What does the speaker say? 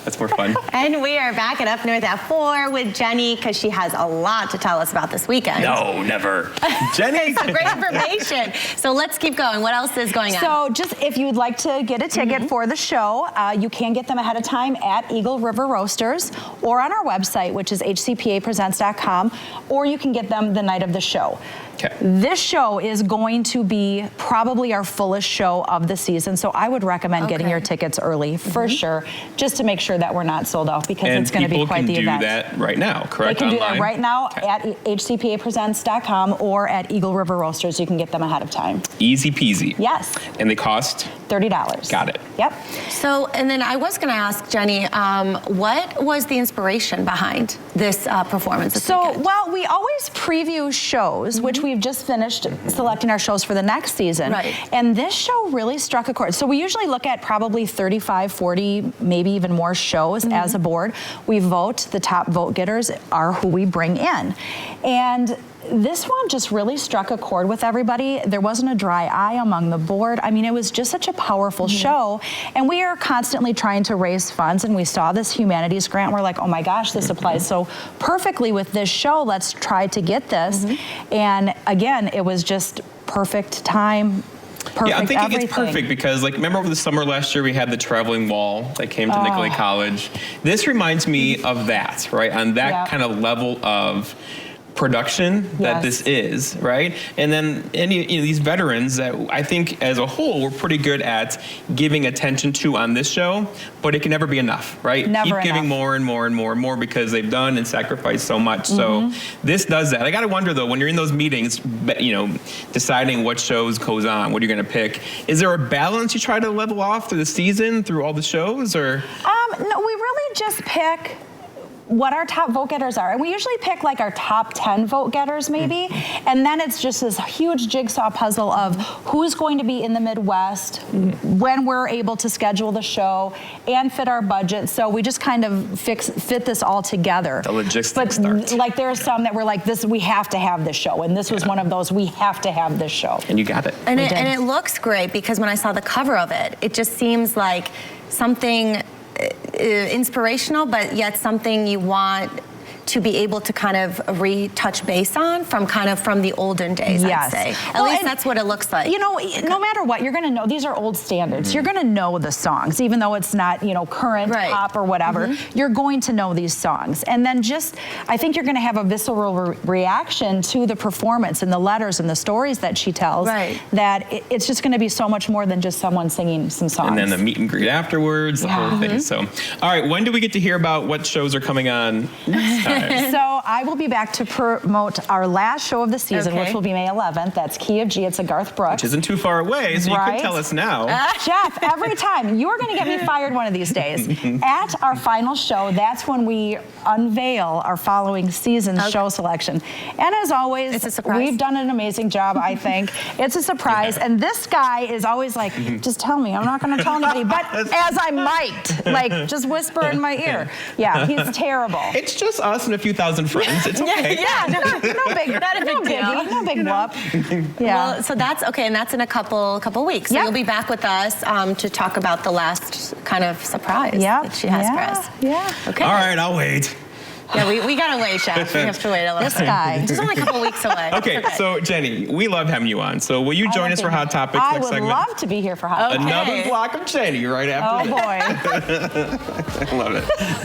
That's more fun. And we are back at Up North at 4 with Jenny because she has a lot to tell us about this weekend. No, never. Jenny. Some great information. So let's keep going. What else is going on? So just if you'd like to get a ticket for the show, you can get them ahead of time at Eagle River Roasters or on our website, which is hcpapresents.com, or you can get them the night of the show. Okay. This show is going to be probably our fullest show of the season, so I would recommend getting your tickets early for sure, just to make sure that we're not sold out, because it's going to be quite the event. And people can do that right now, correct? They can do Online? that right now at hcpapresents.com or at Eagle River Roasters. You can get them ahead of time. Easy peasy. Yes. And they cost? $30. Got it. Yep. So, and then I was going to ask Jenny, what was the inspiration behind this performance this weekend? Well, we always preview shows, which we've just finished selecting our shows for the next season. Right. And this show really struck a chord. So we usually look at probably 35, 40, maybe even more shows as a board. We vote. The top vote getters are who we bring in. And this one just really struck a chord with everybody. There wasn't a dry eye among the board. I mean, it was just such a powerful show. And we are constantly trying to raise funds, and we saw this humanities grant. We're like, oh my gosh, this applies so perfectly with this show. Let's try to get this. And again, it was just perfect time. Perfect, yeah, I'm thinking everything. It's perfect because, like, remember over the summer last year we had the traveling wall that came to Nicolay College. This reminds me of that, right? On that kind of level of production that this is, right? And then these veterans that I think as a whole we're pretty good at giving attention to on this show, but it can never be enough, right? Never Keep giving enough. more and more and more and more because they've done and sacrificed so much. So this does that. I gotta wonder though, when you're in those meetings, deciding what shows goes on, what you're gonna pick, is there a balance you try to level off through the season, through all the shows, or? No, we really just pick what our top vote getters are. And we usually pick like our top 10 vote getters maybe. And then it's just this huge jigsaw puzzle of who's going to be in the Midwest, when we're able to schedule the show and fit our budget. So we just kind of fit this all together. The logistics start. Like there are some that were like, this, we have to have this show. And this was one of those, we have to have this show. And you got it. And it looks great because when I saw the cover of it, it just seems like something inspirational, but yet something you want to be able to kind of retouch base on from the olden days, I'd say. At least that's what it looks like. You know, no matter what, you're gonna know, these are old standards. You're gonna know the songs, even though it's not, current pop or whatever. You're going to know these songs. And then I think you're gonna have a visceral reaction to the performance and the letters and the stories that she tells. Right. That it's just gonna be so much more than just someone singing some songs. And then the meet and greet afterwards, the whole thing. So, all right, when do we get to hear about what shows are coming on next time? So I will be back to promote our last show of the season, which will be May 11th. That's Key of G. It's a Garth Brooks. Which isn't too far away, so you could tell us now. Jeff, every time. You're going to get me fired one of these days. At our final show, that's when we unveil our following season's show selection. And as always, it's a surprise. We've done an amazing job, I think. It's a surprise. And this guy is always like, just tell me. I'm not going to tell anybody. But as I might, like, just whisper in my ear. Yeah, he's terrible. It's just us and a few thousand friends. It's okay. No big, not a big deal. No big whoop. Yeah. Well, so that's okay, and that's in a couple weeks. So you'll be back with us to talk about the last kind of surprise that she has for us. Yeah. Okay. All right, I'll wait. Yeah, we gotta wait, Chef. We have to wait a little. This guy. It's only a couple weeks away. Okay, so Jenny, we love having you on. So will you join us for Hot Topics next segment? I would love to be here for Hot Topics. Another block of Jenny right after Oh boy. I love it.